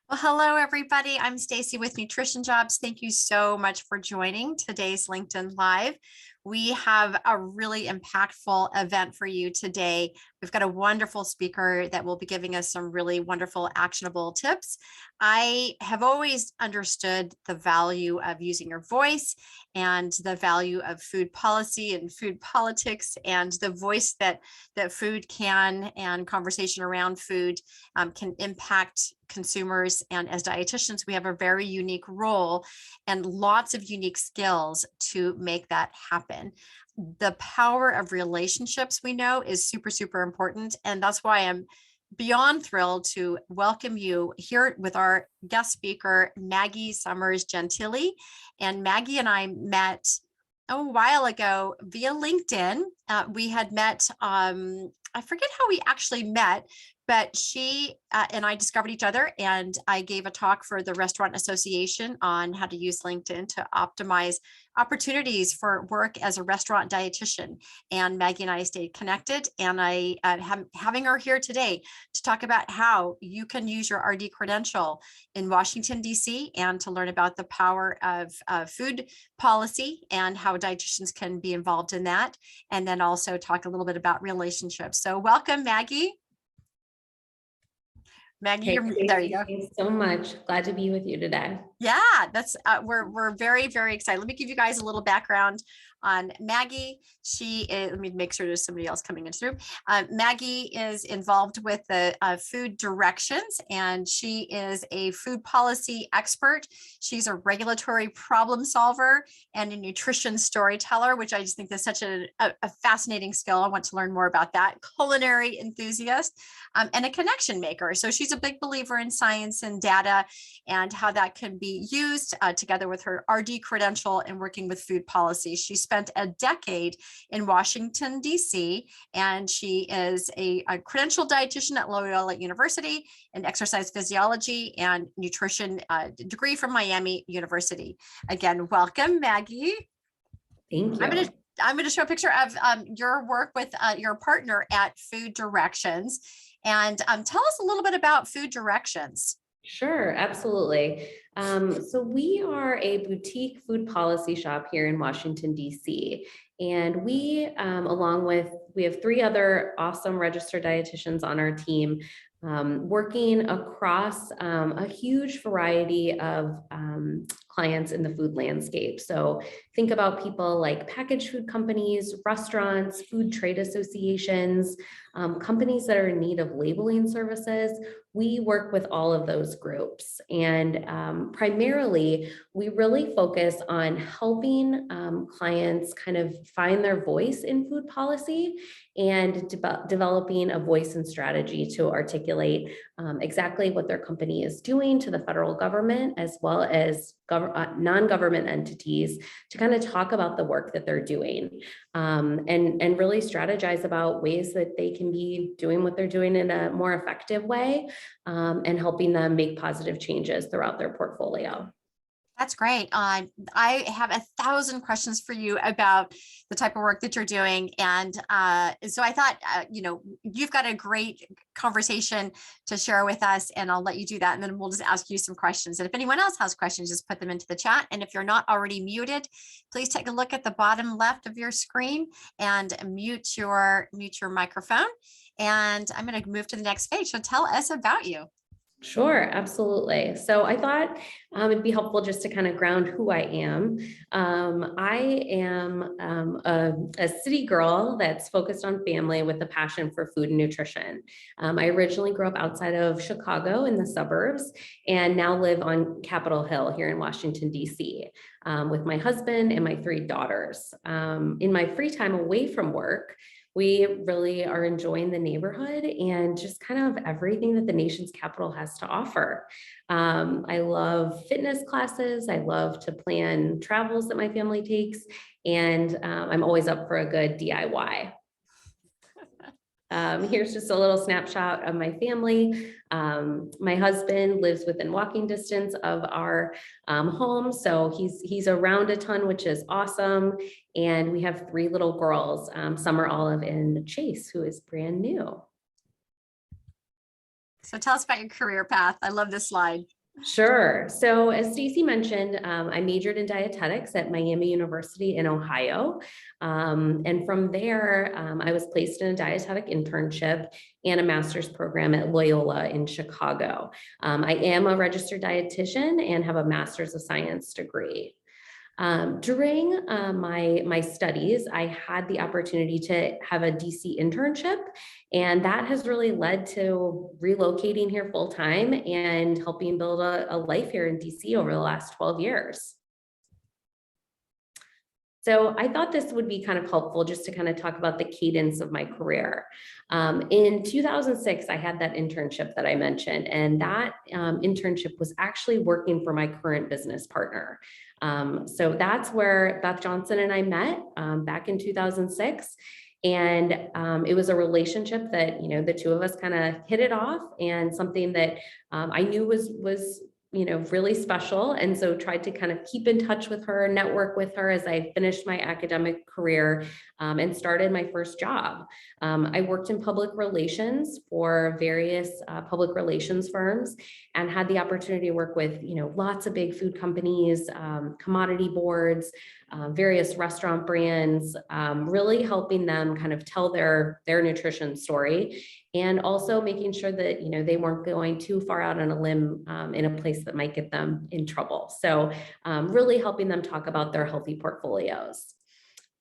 Well, hello, everybody. I'm Stacy with Nutrition Jobs. Thank you so much for joining today's LinkedIn Live. We have a really impactful event for you today. We've got a wonderful speaker that will be giving us some really wonderful, actionable tips. I have always understood the value of using your voice and the value of food policy and food politics and the voice that food can and conversation around food can impact consumers. And as dietitians, we have a very unique role and lots of unique skills to make that happen. The power of relationships, we know, is super, super important. And that's why I'm beyond thrilled to welcome you here with our guest speaker, Maggie Sommers Gentile. And Maggie and I met a while ago via LinkedIn. We had met, I forget how we actually met, but she and I discovered each other, and I gave a talk for the Restaurant Association on how to use LinkedIn to optimize opportunities for work as a restaurant dietitian. And Maggie and I stayed connected, and I having her here today to talk about how you can use your RD credential in Washington, D.C., and to learn about the power of food policy and how dietitians can be involved in that. And then also talk a little bit about relationships. So welcome, Maggie. Maggie, there you go. Thanks so much. Glad to be with you today. Yeah, that's we're very, very excited. Let me give you guys a little background on Maggie. She is, let me make sure there's somebody else coming into the room. Maggie is involved with the food directions, and she is a food policy expert. She's a regulatory problem solver and a nutrition storyteller, which I just think is such a fascinating skill. I want to learn more about that. Culinary enthusiast and a connection maker. So she's a big believer in science and data and how that can be used together with her RD credential and working with food policy. She spent a decade in Washington, D.C., and she is a credentialed dietitian at Loyola University, an exercise physiology and nutrition degree from Miami University. Again, welcome, Maggie. Thank you. I'm going to show a picture of your work with your partner at Food Directions. And tell us a little bit about Food Directions. Sure, absolutely. So we are a boutique food policy shop here in Washington, D.C. And we have 3 other awesome registered dietitians on our team, working across a huge variety of clients in the food landscape. So think about people like packaged food companies, restaurants, food trade associations, companies that are in need of labeling services. We work with all of those groups. And primarily, we really focus on helping clients kind of find their voice in food policy and developing a voice and strategy to articulate exactly what their company is doing to the federal government, as well as non-government entities, to kind of talk about the work that they're doing and really strategize about ways that they can be doing what they're doing in a more effective way and helping them make positive changes throughout their portfolio. That's great. I have 1,000 questions for you about the type of work that you're doing. And so I thought, you've got a great conversation to share with us, and I'll let you do that. And then we'll just ask you some questions. And if anyone else has questions, just put them into the chat. And if you're not already muted, please take a look at the bottom left of your screen and mute your microphone. And I'm going to move to the next page. So tell us about you. Sure, absolutely. So I thought it'd be helpful just to kind of ground who I am. I am a city girl that's focused on family with a passion for food and nutrition. I originally grew up outside of Chicago in the suburbs and now live on Capitol Hill here in Washington, D.C. With my husband and my 3 daughters. In my free time away from work, we really are enjoying the neighborhood and just kind of everything that the nation's capital has to offer. I love fitness classes. I love to plan travels that my family takes. And I'm always up for a good DIY. Here's just a little snapshot of my family. My husband lives within walking distance of our home, so he's around a ton, which is awesome. And we have 3 little girls, Summer, Olive, and Chase, who is brand new. So tell us about your career path. I love this slide. Sure. So as Stacy mentioned, I majored in dietetics at Miami University in Ohio. And from there, I was placed in a dietetic internship and a master's program at Loyola in Chicago. I am a registered dietitian and have a master's of science degree. During my studies, I had the opportunity to have a DC internship, and that has really led to relocating here full time and helping build a life here in DC over the last 12 years. So I thought this would be kind of helpful just to kind of talk about the cadence of my career. In 2006, I had that internship that I mentioned, and that internship was actually working for my current business partner. So that's where Beth Johnson and I met back in 2006. And it was a relationship that, you know, the two of us kind of hit it off, and something that I knew was you know, really special. And so tried to kind of keep in touch with her, network with her as I finished my academic career and started my first job. I worked in public relations for various public relations firms, and had the opportunity to work with, you know, lots of big food companies, commodity boards, various restaurant brands, really helping them kind of tell their nutrition story, and also making sure that, you know, they weren't going too far out on a limb in a place that might get them in trouble. So really helping them talk about their healthy portfolios.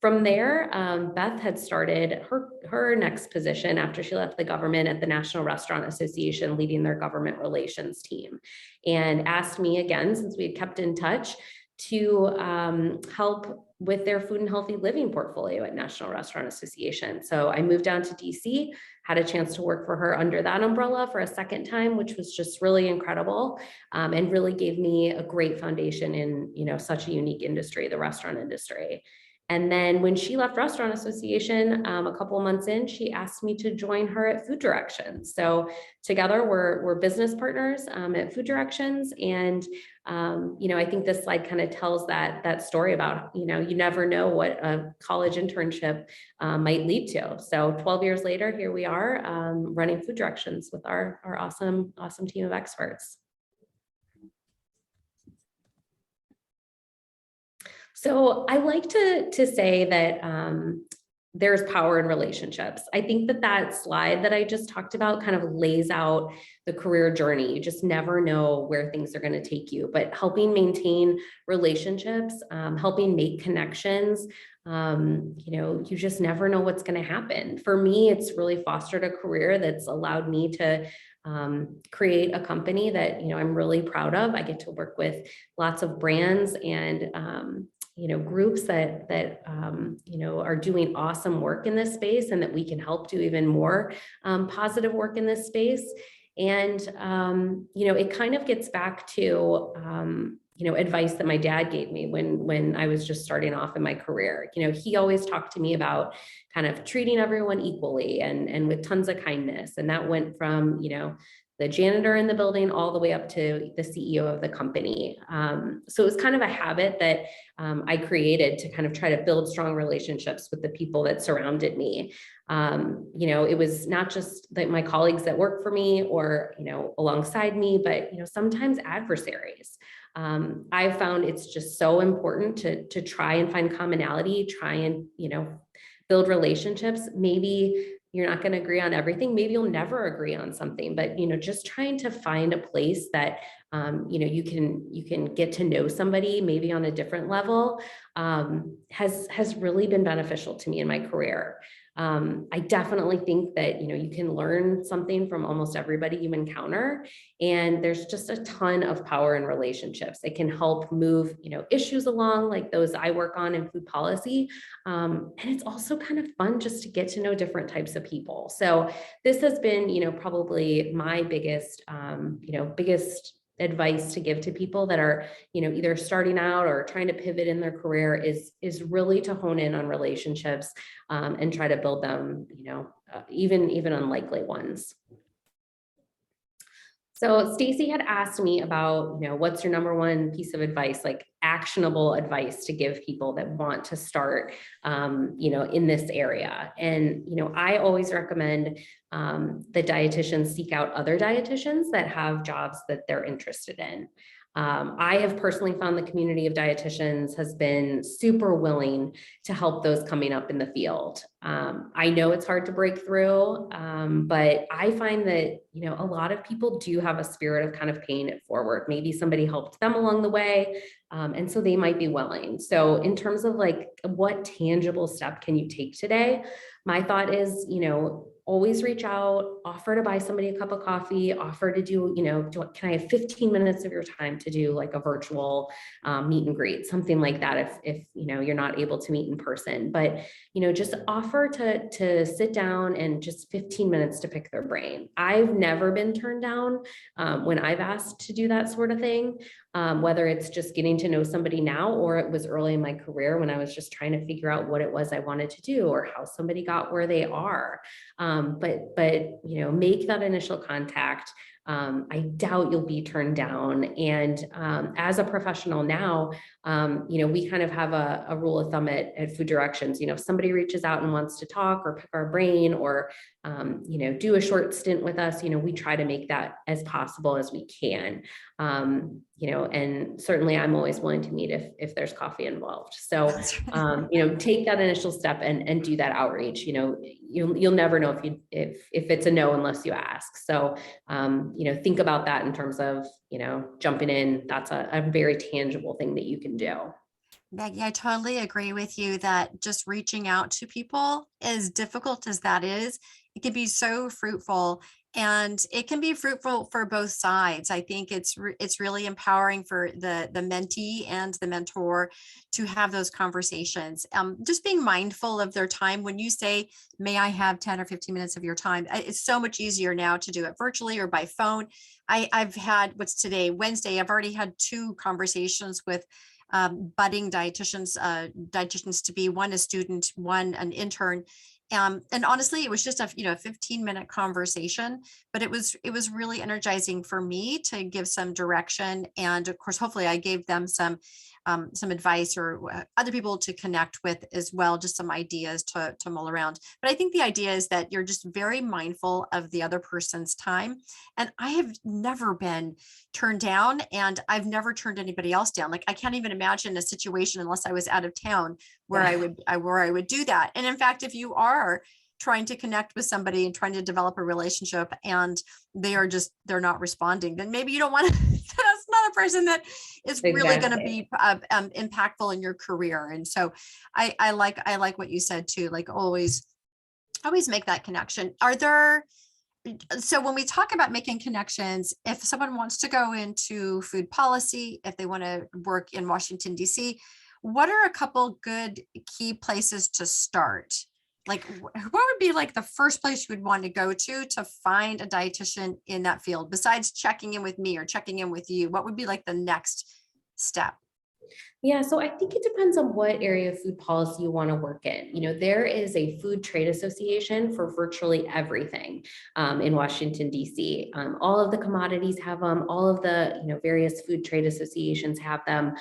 From there, Beth had started her next position after she left the government at the National Restaurant Association, leading their government relations team, and asked me again, since we had kept in touch, to help with their food and healthy living portfolio at National Restaurant Association. So I moved down to DC, had a chance to work for her under that umbrella for a second time, which was just really incredible, and really gave me a great foundation in, you know, such a unique industry, the restaurant industry. And then when she left Restaurant Association, a couple of months in, she asked me to join her at Food Directions. So together we're business partners at Food Directions. And, you know, I think this slide kind of tells that story about, you know, you never know what a college internship might lead to. So 12 years later, here we are running Food Directions with our awesome team of experts. So I like to say that there's power in relationships. I think that slide that I just talked about kind of lays out the career journey. You just never know where things are going to take you, but helping maintain relationships, helping make connections, you know, you just never know what's going to happen. For me, it's really fostered a career that's allowed me to create a company that, you know, I'm really proud of. I get to work with lots of brands and, you know, groups that you know, are doing awesome work in this space, and that we can help do even more positive work in this space. And, you know, it kind of gets back to, you know, advice that my dad gave me when I was just starting off in my career. You know, he always talked to me about kind of treating everyone equally and with tons of kindness. And that went from, you know, the janitor in the building all the way up to the CEO of the company. So it was kind of a habit that I created to kind of try to build strong relationships with the people that surrounded me. You know, it was not just that my colleagues that work for me or, you know, alongside me, but, you know, sometimes adversaries. I found it's just so important to try and find commonality, try and, you know, build relationships. Maybe you're not going to agree on everything. Maybe you'll never agree on something, but, you know, just trying to find a place that, you know, you can get to know somebody maybe on a different level, has really been beneficial to me in my career. I definitely think that, you know, you can learn something from almost everybody you encounter, and there's just a ton of power in relationships. It can help move, you know, issues along, like those I work on in food policy. And it's also kind of fun just to get to know different types of people. So this has been, you know, probably my biggest, you know, biggest advice to give to people that are, you know, either starting out or trying to pivot in their career is really to hone in on relationships and try to build them, you know, even unlikely ones. So Stacy had asked me about, what's your number one piece of advice, like actionable advice to give people that want to start, in this area. And, I always recommend the dietitians seek out other dietitians that have jobs that they're interested in. I have personally found the community of dietitians has been super willing to help those coming up in the field. I know it's hard to break through, but I find that, a lot of people do have a spirit of kind of paying it forward. Maybe somebody helped them along the way. And so they might be willing. So in terms of like, what tangible step can you take today? My thought is, always reach out, offer to buy somebody a cup of coffee, offer to do, can I have 15 minutes of your time to do like a virtual meet and greet, something like that. If you're not able to meet in person, but, just offer to sit down and just 15 minutes to pick their brain. I've never been turned down when I've asked to do that sort of thing, whether it's just getting to know somebody now, or it was early in my career when I was just trying to figure out what it was I wanted to do or how somebody got where they are. But make that initial contact. I doubt you'll be turned down. And as a professional now, we kind of have a rule of thumb at Food Directions. If somebody reaches out and wants to talk or pick our brain or, do a short stint with us, we try to make that as possible as we can. And certainly I'm always willing to meet if there's coffee involved. So, take that initial step and do that outreach. You'll never know if it's a no unless you ask. So, think about that in terms of, jumping in. That's a very tangible thing that you can do. Maggie, I totally agree with you that just reaching out to people, as difficult as that is, it can be so fruitful, and it can be fruitful for both sides. I think it's really empowering for the mentee and the mentor to have those conversations. Just being mindful of their time. When you say, may I have 10 or 15 minutes of your time? It's so much easier now to do it virtually or by phone. I've had, what's today, Wednesday, I've already had 2 conversations with budding dietitians to be, one a student, one an intern. And honestly, it was just a 15-minute conversation, but it was really energizing for me to give some direction. And of course, hopefully I gave them some advice or other people to connect with as well, just some ideas to mull around. But I think the idea is that you're just very mindful of the other person's time. And I have never been turned down, and I've never turned anybody else down. Like, I can't even imagine a situation, unless I was out of town, where I would do that. And in fact, if you are trying to connect with somebody and trying to develop a relationship and they're not responding, then maybe you don't want to, that's not a person that is really going to be impactful in your career. And so I like what you said too, like always make that connection. So when we talk about making connections, if someone wants to go into food policy, if they want to work in Washington, D.C., what are a couple good key places to start? Like, what would be like the first place you would want to go to find a dietitian in that field, besides checking in with me or checking in with you? What would be like the next step? Yeah, so I think it depends on what area of food policy you want to work in. There is a food trade association for virtually everything in Washington, D.C. All of the commodities have them. All of the various food trade associations have them.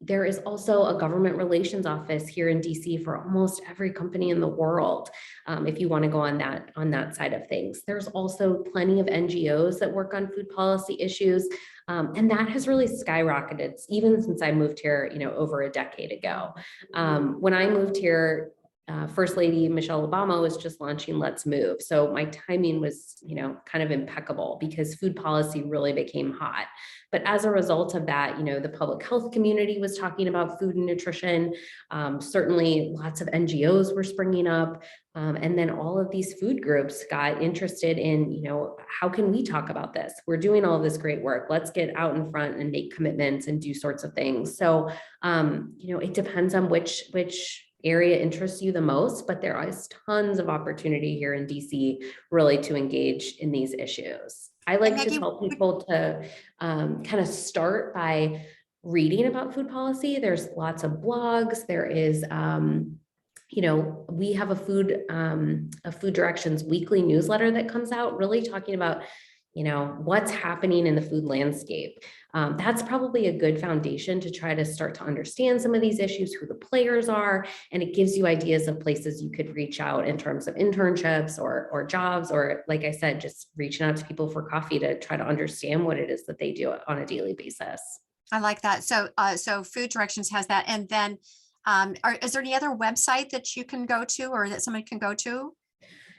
There is also a government relations office here in DC for almost every company in the world. If you want to go on that side of things, there's also plenty of NGOs that work on food policy issues. And that has really skyrocketed even since I moved here, over a decade ago. When I moved here, First Lady Michelle Obama was just launching Let's Move. So my timing was, kind of impeccable because food policy really became hot. But as a result of that, the public health community was talking about food and nutrition. Certainly lots of NGOs were springing up. And then all of these food groups got interested in, how can we talk about this? We're doing all this great work. Let's get out in front and make commitments and do sorts of things. So, it depends on which area interests you the most, but there is tons of opportunity here in DC really to engage in these issues. I like to tell people to kind of start by reading about food policy. There's lots of blogs. There is, we have a food directions weekly newsletter that comes out really talking about what's happening in the food landscape. That's probably a good foundation to try to start to understand some of these issues, who the players are, and it gives you ideas of places you could reach out in terms of internships or jobs, or like I said, just reaching out to people for coffee to try to understand what it is that they do on a daily basis. I like that. So, so Food Directions has that. And then, is there any other website that you can go to or that somebody can go to?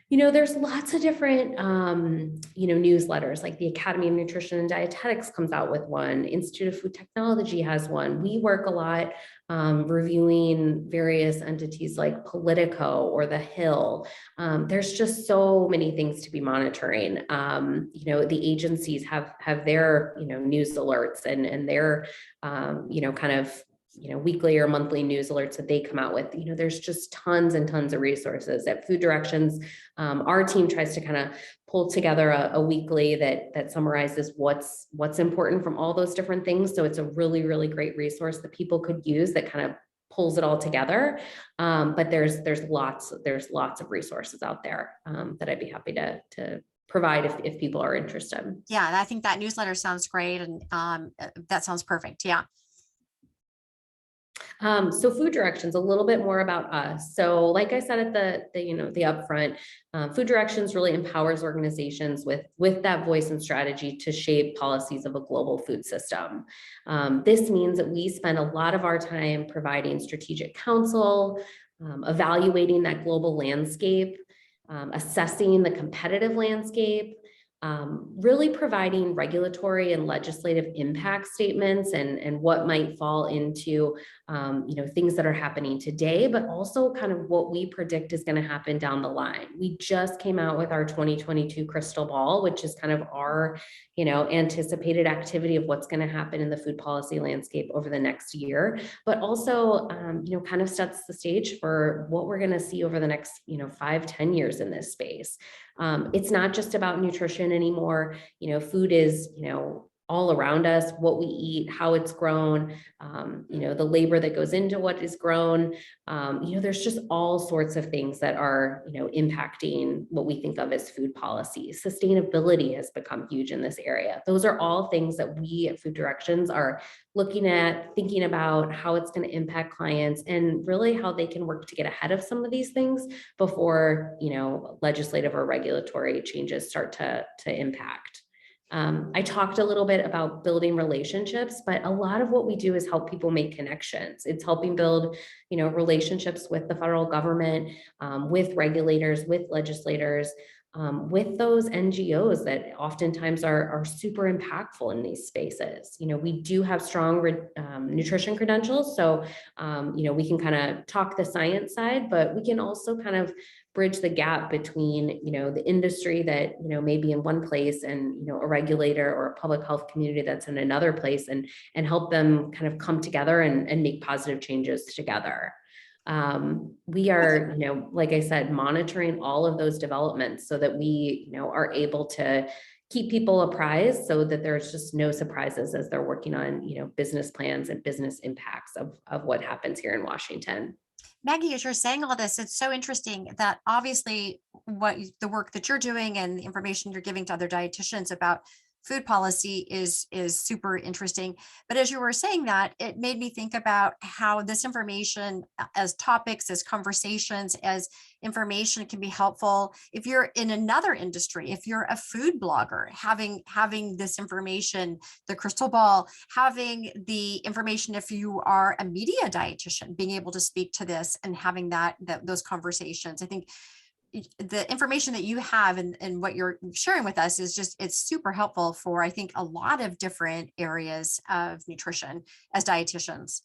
There's lots of different, newsletters, like the Academy of Nutrition and Dietetics comes out with one. Institute of Food Technology has one. We work a lot reviewing various entities like Politico or The Hill. There's just so many things to be monitoring. The agencies have their, news alerts and their, kind of weekly or monthly news alerts that they come out with. There's just tons and tons of resources at Food Directions. Our team tries to kind of pull together a weekly that summarizes what's important from all those different things. So it's a really, really great resource that people could use that kind of pulls it all together. But there's lots of resources out there that I'd be happy to provide if people are interested. Yeah, and I think that newsletter sounds great, and that sounds perfect. Yeah. So Food Directions, a little bit more about us. So like I said at the upfront, Food Directions really empowers organizations with that voice and strategy to shape policies of a global food system. This means that we spend a lot of our time providing strategic counsel, evaluating that global landscape, assessing the competitive landscape, really providing regulatory and legislative impact statements and what might fall into things that are happening today, but also kind of what we predict is going to happen down the line. We just came out with our 2022 crystal ball, which is kind of our anticipated activity of what's going to happen in the food policy landscape over the next year, but also kind of sets the stage for what we're going to see over the next 5-10 years in this space. It's not just about nutrition anymore. Food is, all around us, what we eat, how it's grown, the labor that goes into what is grown. There's just all sorts of things that are, impacting what we think of as food policy. Sustainability has become huge in this area. Those are all things that we at Food Directions are looking at, thinking about how it's going to impact clients and really how they can work to get ahead of some of these things before, legislative or regulatory changes start to impact. I talked a little bit about building relationships, but a lot of what we do is help people make connections. It's helping build, relationships with the federal government, with regulators, with legislators, with those NGOs that oftentimes are super impactful in these spaces. We do have strong nutrition credentials, so we can kind of talk the science side, but we can also kind of bridge the gap between the industry that may be in one place and a regulator or a public health community that's in another place, and help them kind of come together and make positive changes together. We are, like I said, monitoring all of those developments so that we, are able to keep people apprised so that there's just no surprises as they're working on, business plans and business impacts of what happens here in Washington. Maggie, as you're saying all this, it's so interesting that obviously the work that you're doing and the information you're giving to other dietitians about food policy is super interesting. But as you were saying that, it made me think about how this information as topics, as conversations, as information can be helpful if you're in another industry, if you're a food blogger, having this information, the crystal ball, having the information if you are a media dietitian, being able to speak to this and having those conversations. I think the information that you have and what you're sharing with us is it's super helpful for, I think, a lot of different areas of nutrition as dietitians.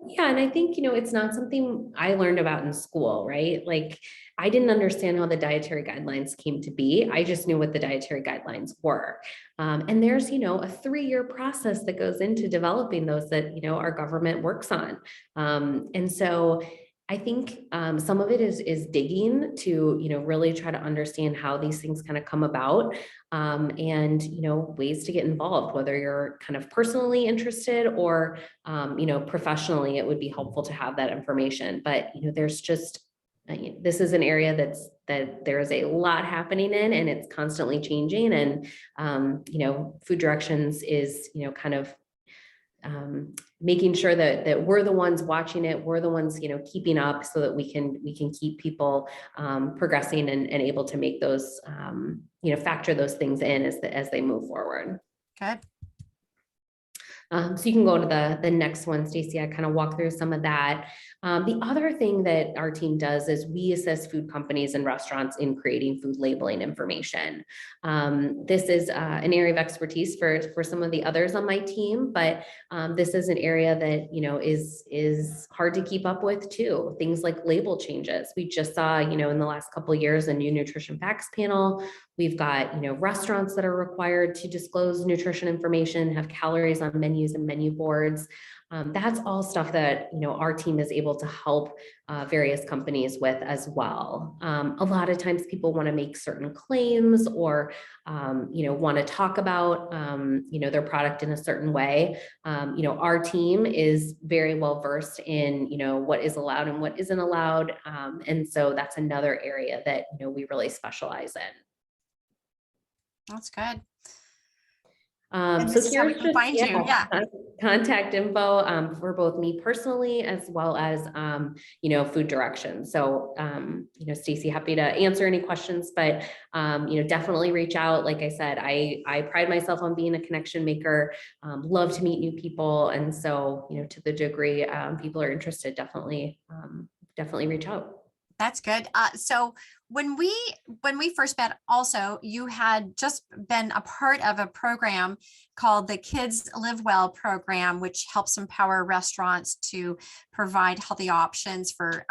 Yeah, and I think, it's not something I learned about in school, right? Like, I didn't understand how the dietary guidelines came to be. I just knew what the dietary guidelines were. And there's, a 3-year process that goes into developing those that, our government works on. And so I think some of it is digging to, really try to understand how these things kind of come about, and, ways to get involved, whether you're kind of personally interested or, professionally, it would be helpful to have that information. But, there's just this is an area that there is a lot happening in, and it's constantly changing. And, food directions is, kind of making sure that we're the ones watching it, we're the ones, keeping up, so that we can keep people progressing and able to make those, factor those things in as they move forward. Good. So you can go to the next one, Stacey. I kind of walk through some of that. The other thing that our team does is we assist food companies and restaurants in creating food labeling information. This is an area of expertise for some of the others on my team, but this is an area that, is hard to keep up with too. Things like label changes. We just saw, in the last couple of years, a new nutrition facts panel. We've got, restaurants that are required to disclose nutrition information, have calories on menus and menu boards. That's all stuff that, our team is able to help various companies with as well. A lot of times people want to make certain claims or, want to talk about, their product in a certain way. Our team is very well versed in, what is allowed and what isn't allowed. And so that's another area that, we really specialize in. That's good. So this is how we here's can just find you. Yeah. contact info for both me personally as well as food direction. So Stacey, happy to answer any questions, but definitely reach out. Like I said, I pride myself on being a connection maker, love to meet new people, and so to the degree people are interested, definitely reach out. That's good. So when we first met, also, you had just been a part of a program called the Kids Live Well program, which helps empower restaurants to provide healthy options for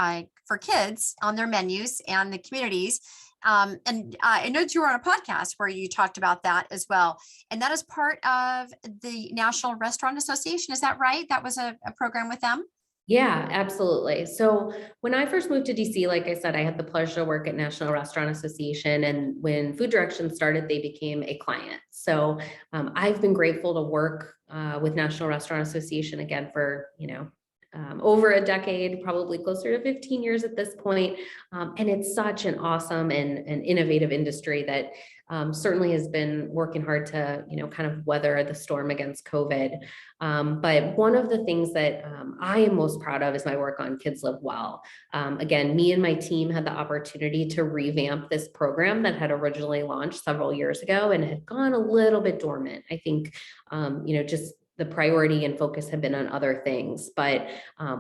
kids on their menus and the communities. And I know you were on a podcast where you talked about that as well. And that is part of the National Restaurant Association. Is that right? That was a program with them? Yeah, absolutely. So when I first moved to DC, like I said, I had the pleasure to work at National Restaurant Association. And when Food Direction started, they became a client. So I've been grateful to work with National Restaurant Association again for, over a decade, probably closer to 15 years at this point. And it's such an awesome and innovative industry that certainly has been working hard to, kind of weather the storm against COVID. But one of the things that I am most proud of is my work on Kids Live Well. Again, me and my team had the opportunity to revamp this program that had originally launched several years ago and had gone a little bit dormant. I think, just the priority and focus had been on other things, but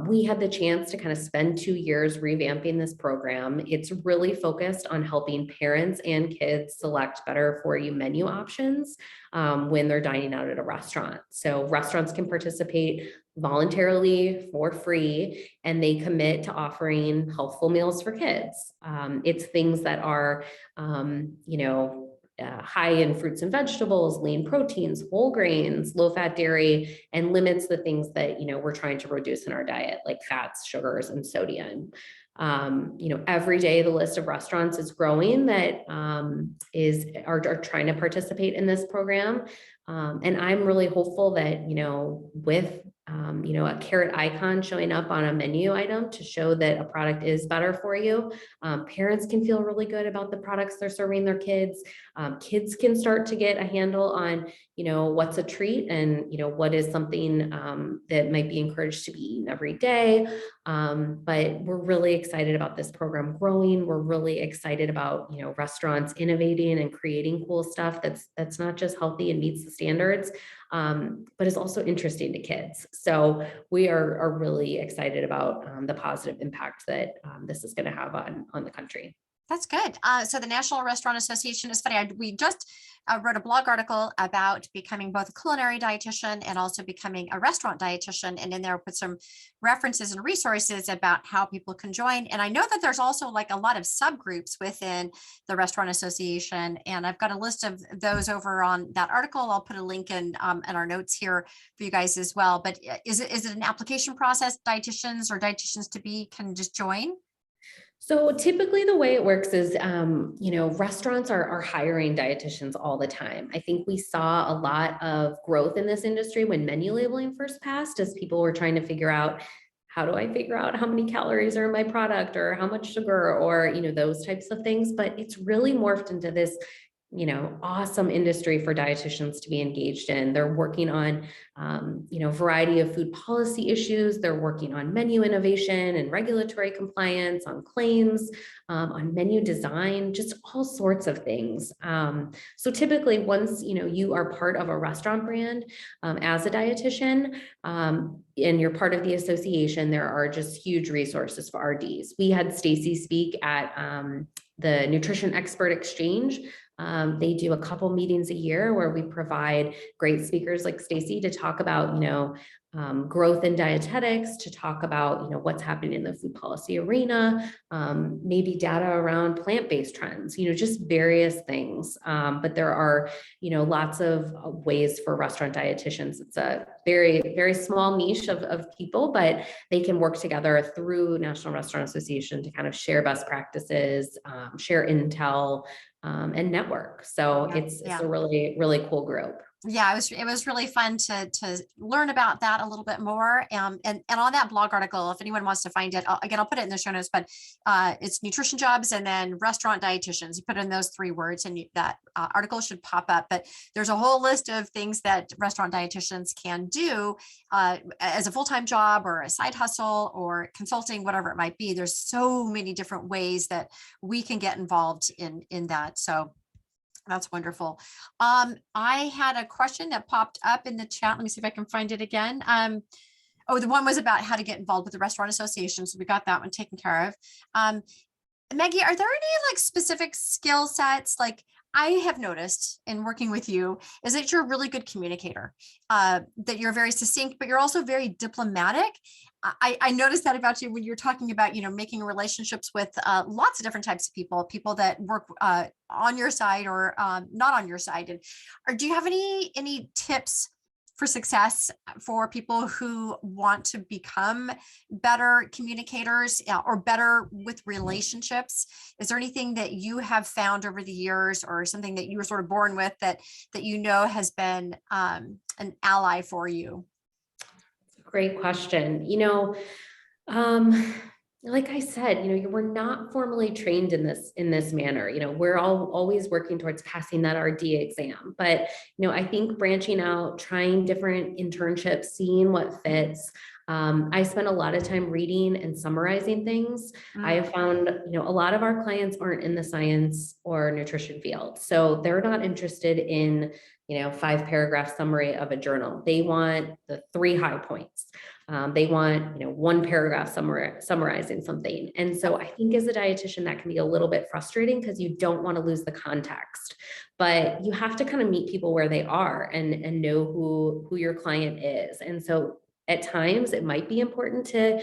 we had the chance to kind of spend 2 years revamping this program. It's really focused on helping parents and kids select better for you menu options when they're dining out at a restaurant. So restaurants can participate voluntarily for free, and they commit to offering healthful meals for kids. It's things that are, high in fruits and vegetables, lean proteins, whole grains, low fat dairy, and limits the things that, we're trying to reduce in our diet, like fats, sugars, and sodium. Every day the list of restaurants is growing that are trying to participate in this program. And I'm really hopeful that, with a carrot icon showing up on a menu item to show that a product is better for you, parents can feel really good about the products they're serving their kids. Kids can start to get a handle on, what's a treat and, what is something that might be encouraged to be eaten every day. But we're really excited about this program growing. We're really excited about, restaurants innovating and creating cool stuff that's not just healthy and meets the standards, but is also interesting to kids. So we are really excited about the positive impact that this is going to have on the country. That's good. So the National Restaurant Association is funny. We just wrote a blog article about becoming both a culinary dietitian and also becoming a restaurant dietitian. And in there, put some references and resources about how people can join. And I know that there's also like a lot of subgroups within the Restaurant Association. And I've got a list of those over on that article. I'll put a link in our notes here for you guys as well. But is it an application process? Dietitians to be can just join? So typically the way it works is, restaurants are hiring dietitians all the time. I think we saw a lot of growth in this industry when menu labeling first passed, as people were trying to figure out how do I figure out how many calories are in my product or how much sugar or, those types of things. But it's really morphed into this awesome industry for dietitians to be engaged in. They're working on, variety of food policy issues. They're working on menu innovation and regulatory compliance, on claims, on menu design, just all sorts of things. So typically, once you are part of a restaurant brand as a dietitian, and you're part of the association, there are just huge resources for RDs. We had Stacy speak at the Nutrition Expert Exchange. They do a couple meetings a year where we provide great speakers like Stacy to talk about, growth in dietetics, to talk about, what's happening in the food policy arena, maybe data around plant-based trends, just various things. But there are, lots of ways for restaurant dietitians. It's a very, very small niche of people, but they can work together through National Restaurant Association to kind of share best practices, share intel, and network. So it's a really, really cool group. Yeah, it was really fun to learn about that a little bit more. And on that blog article, if anyone wants to find it, I'll put it in the show notes, but it's nutrition jobs and then restaurant dietitians. You put in those 3 words and that article should pop up. But there's a whole list of things that restaurant dietitians can do as a full-time job or a side hustle or consulting, whatever it might be. There's so many different ways that we can get involved in that. So that's wonderful. I had a question that popped up in the chat. Let me see if I can find it again. The one was about how to get involved with the restaurant association. So we got that one taken care of. Maggie, are there any specific skill sets? I have noticed in working with you is that you're a really good communicator, that you're very succinct, but you're also very diplomatic. I noticed that about you when you're talking about, making relationships with lots of different types of people that work on your side or not on your side. And do you have any tips for success for people who want to become better communicators or better with relationships? Is there anything that you have found over the years or something that you were sort of born with that has been an ally for you? Great question. Like I said, we're not formally trained in this manner. We're always working towards passing that RD exam. But, I think branching out, trying different internships, seeing what fits. I spend a lot of time reading and summarizing things. I have found, a lot of our clients aren't in the science or nutrition field. So they're not interested in, 5-paragraph summary of a journal. They want the 3 high points. They want, 1 paragraph summarizing something. And so I think as a dietitian, that can be a little bit frustrating because you don't want to lose the context, but you have to kind of meet people where they are and know who your client is. And so at times it might be important to,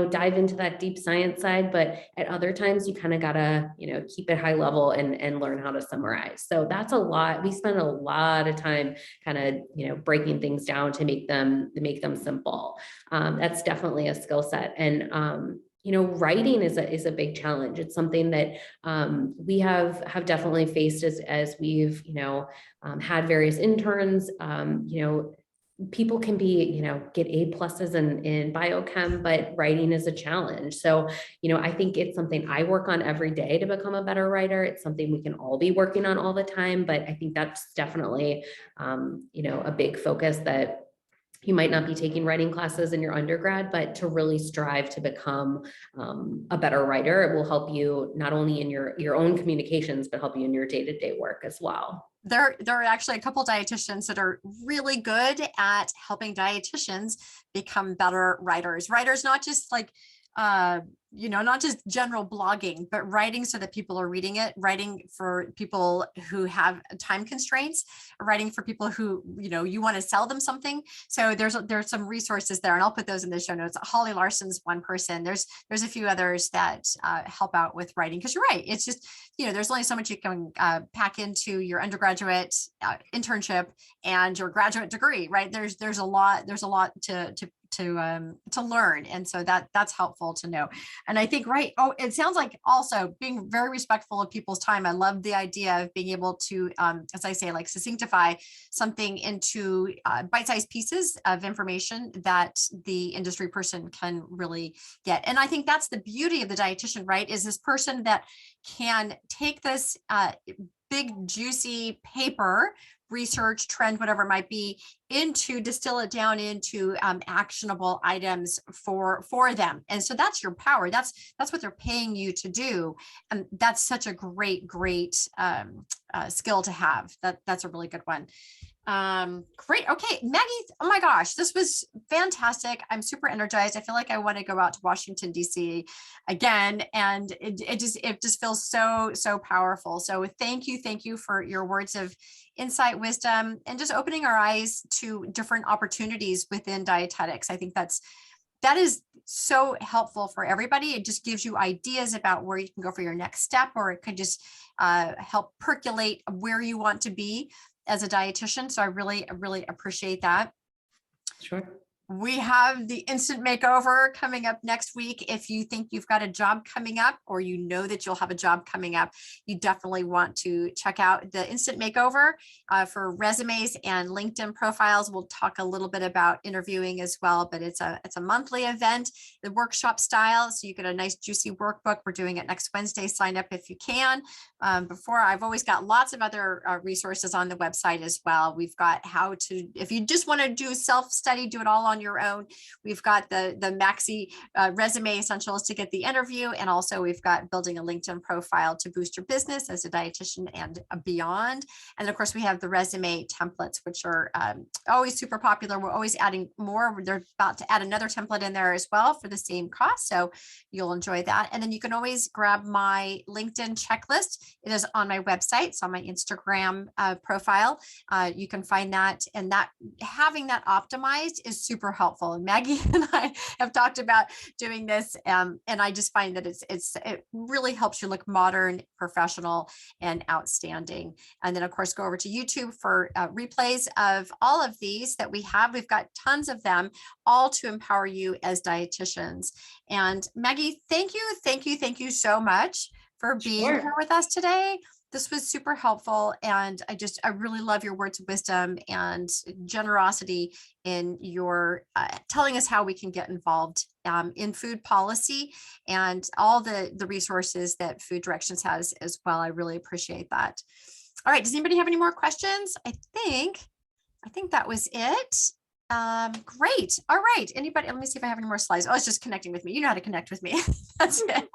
dive into that deep science side, but at other times you kind of gotta, keep it high level and learn how to summarize. So that's a lot. We spend a lot of time kind of, breaking things down to make them simple. That's definitely a skill set. And, writing is a big challenge. It's something that we have definitely faced as we've, had various interns, people can be, get A+ in biochem, but writing is a challenge. So, I think it's something I work on every day to become a better writer. It's something we can all be working on all the time, but I think that's definitely, a big focus that you might not be taking writing classes in your undergrad, but to really strive to become a better writer. It will help you not only in your own communications, but help you in your day-to-day work as well. There are actually a couple dietitians that are really good at helping dietitians become better writers. Writers, not just not just general blogging, but writing so that people are reading it, writing for people who have time constraints, writing for people who, you want to sell them something. So there's some resources there, and I'll put those in the show notes. Holly Larson's one person. There's a few others that help out with writing, because you're right. It's just, there's only so much you can pack into your undergraduate internship and your graduate degree, right? There's a lot to to learn. And so that's helpful to know. And I think, right. Oh, it sounds like also being very respectful of people's time. I love the idea of being able to, as I say, like succinctify something into bite-sized pieces of information that the industry person can really get. And I think that's the beauty of the dietitian, right? Is this person that can take this big, juicy paper, research, trend, whatever it might be, distill it down into actionable items for them. And so that's your power. That's what they're paying you to do. And that's such a great skill to have. That's a really good one. Great. Okay, Maggie, oh my gosh, this was fantastic. I'm super energized. I feel like I want to go out to Washington, DC again. And it just feels so powerful. So thank you for your words of insight, wisdom, and just opening our eyes to different opportunities within dietetics. I think that is so helpful for everybody. It just gives you ideas about where you can go for your next step, or it could just help percolate where you want to be as a dietitian. So I really appreciate that. Sure. We have the instant makeover coming up next week. If you think you've got a job coming up, or you know that you'll have a job coming up, you definitely want to check out the instant makeover for resumes and LinkedIn profiles. We'll talk a little bit about interviewing as well, but it's a monthly event, the workshop style. So you get a nice juicy workbook. We're doing it next Wednesday. Sign up if you can. Before, I've always got lots of other resources on the website as well. We've got how to, if you just want to do self-study, do it all on your own. We've got the Maxi resume essentials to get the interview. And also we've got building a LinkedIn profile to boost your business as a dietitian and beyond. And of course we have the resume templates, which are always super popular. We're always adding more. They're about to add another template in there as well for the same cost. So you'll enjoy that. And then you can always grab my LinkedIn checklist. It is on my website. It's on my Instagram profile. You can find that, and that having that optimized is super helpful. And Maggie and I have talked about doing this, and I just find that it really helps you look modern, professional, and outstanding. And then of course, go over to YouTube for replays of all of these that we have. We've got tons of them, all to empower you as dietitians. And Maggie, thank you so much for being Sure. here with us today. This was super helpful. And I really love your words of wisdom and generosity in your telling us how we can get involved in food policy and all the resources that Food Directions has as well. I really appreciate that. All right. Does anybody have any more questions? I think that was it. Great. All right. Anybody, let me see if I have any more slides. Oh, it's just connecting with me. You know how to connect with me. That's it.